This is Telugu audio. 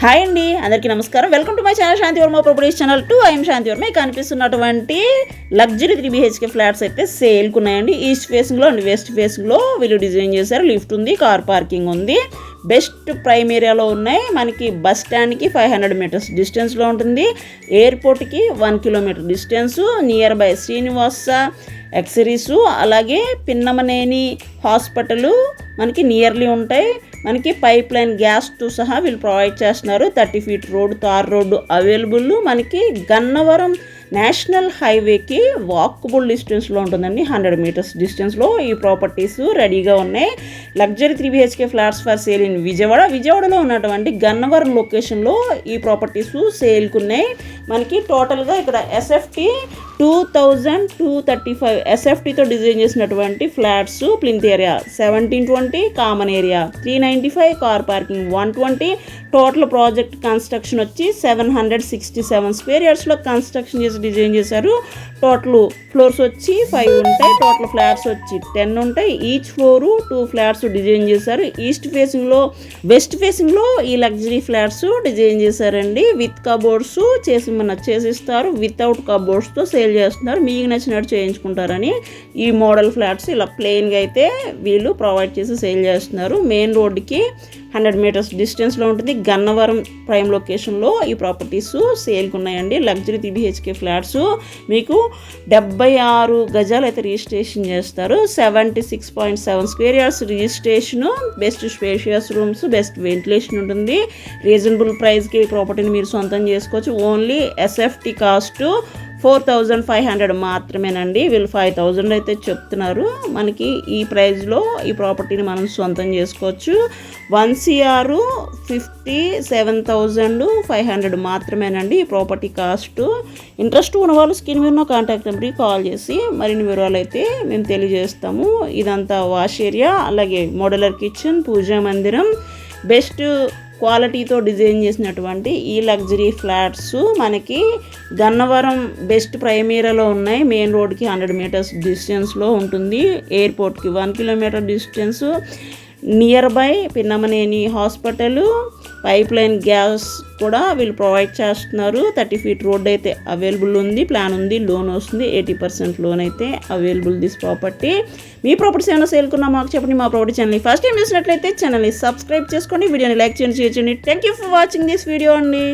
హాయ్ అండి, అందరికీ నమస్కారం. Welcome to my channel Shanti Varma properties channel 2. I am Shanti Varma. మీకు కనిపిస్తున్నటువంటి లగ్జరీ 3 BHK ఫ్లాట్స్ అయితే సేల్కి ఉన్నాయండి. ఈస్ట్ ఫేసింగ్లో అండ్ వెస్ట్ ఫేసింగ్లో వీళ్ళు డిజైన్ చేశారు. లిఫ్ట్ ఉంది, కార్ పార్కింగ్ ఉంది. బెస్ట్ ప్రైమ్ ఏరియాలో ఉన్నాయి. మనకి బస్ స్టాండ్కి 500 మీటర్స్ డిస్టెన్స్లో ఉంటుంది. ఎయిర్పోర్ట్కి 1 kilometre distance. Near by Srinivasa X-rays, అలాగే పిన్నమనేని హాస్పిటలు మనకి నియర్లీ ఉంటాయి. మనకి పైప్ లైన్ గ్యాస్తో సహా వీళ్ళు ప్రొవైడ్ చేస్తున్నారు. 30 feet road, tar road available. మనకి గన్నవరం నేషనల్ హైవేకి వాకబుల్ డిస్టెన్స్లో ఉంటుందండి. 100 మీటర్స్ డిస్టెన్స్లో ఈ ప్రాపర్టీస్ రెడీగా ఉన్నాయి. Luxury 3 BHK flats for sale in విజయవాడలో ఉన్నటువంటి గన్నవరం లొకేషన్లో ఈ ప్రాపర్టీస్ సేల్కి ఉన్నాయి. మనకి టోటల్గా ఇక్కడ ఎస్ఎఫ్టీ 2235 ఎస్ఎఫ్టీతో డిజైన్ చేసినటువంటి flats. Plinth area 1720, common area 395, car parking 120. Total project construction వచ్చి 767 స్క్వేర్ యార్డ్స్లో కన్స్ట్రక్షన్ చేసి డిజైన్ చేశారు. టోటల్ ఫ్లోర్స్ వచ్చి 5 ఉంటాయి. టోటల్ ఫ్లాట్స్ వచ్చి 10 ఉంటాయి. ఈచ్ ఫ్లోరు 2 ఫ్లాట్స్ డిజైన్ చేశారు. ఈస్ట్ ఫేసింగ్లో, వెస్ట్ ఫేసింగ్లో ఈ లగ్జరీ ఫ్లాట్స్ డిజైన్ చేశారండి. విత్ కబోర్డ్స్ చేసిస్తారు, వితౌట్ కబోర్డ్స్తో సేల్ చేస్తున్నారు. మీకు నచ్చినట్టు చేయించుకుంటారని ఈ మోడల్ ఫ్లాట్స్ ఇలా ప్లెయిన్గా అయితే వీళ్ళు ప్రొవైడ్ చేసి సేల్ చేస్తున్నారు. మెయిన్ రోడ్డుకి 100 మీటర్స్ డిస్టెన్స్లో ఉంటుంది. గన్నవరం ప్రైమ్ లొకేషన్లో ఈ ప్రాపర్టీస్ సేల్కి ఉన్నాయండి. లగ్జరీ 3 BHK ఫ్లాట్స్ మీకు 76 గజాలు అయితే రిజిస్ట్రేషన్ చేస్తారు. 76.7 square yards registration. Best spacious rooms, best ventilation ఉంటుంది. రీజనబుల్ ప్రైస్కి ఈ ప్రాపర్టీని మీరు సొంతం చేసుకోవచ్చు. ఓన్లీ ఎస్ఎఫ్టీ కాస్ట్ 4500 మాత్రమేనండి. వీళ్ళు 5000 అయితే చెప్తున్నారు. మనకి ఈ ప్రైస్లో ఈ ప్రాపర్టీని మనం సొంతం చేసుకోవచ్చు. 1CR 57,500 మాత్రమేనండి ఈ ప్రాపర్టీ కాస్ట్. ఇంట్రెస్ట్ ఉన్న వాళ్ళు స్క్రీన్ మీద కాంటాక్ట్ నెంబర్కి కాల్ చేసి మరిన్ని వివరాలు అయితే మేము తెలియజేస్తాము. ఇదంతా వాష్ ఏరియా, అలాగే మోడలర్ కిచెన్, పూజా మందిరం, బెస్ట్ క్వాలిటీతో డిజైన్ చేసినటువంటి ఈ లగ్జరీ ఫ్లాట్స్ మనకి గన్నవరం బెస్ట్ ప్రైమ్ ఏరియాలో ఉన్నాయి. మెయిన్ రోడ్కి 100 మీటర్స్ డిస్టెన్స్లో ఉంటుంది. ఎయిర్పోర్ట్కి 1 kilometre distance. Near by Pinnamaneni hospital, pipeline gas కూడా వీళ్ళు ప్రొవైడ్ చేస్తున్నారు. 30 ఫీట్ రోడ్ అయితే అవైలబుల్ ఉంది. ప్లాన్ ఉంది, లోన్ వస్తుంది. 80% లోన్ అయితే అవైలబుల్ దిస్ ప్రాపర్టీ. మీ ప్రాపర్టీస్ ఏమైనా సేల్కున్నా మాకు చెప్పండి. మా ప్రాపర్టీ ఛానల్ని ఫస్ట్ టైం చూసినట్లయితే ఛానల్ని సబ్స్క్రైబ్ చేసుకోండి, వీడియోని లైక్ చేయండి, షేర్ చేయండి. Thank you for watching this video అండి.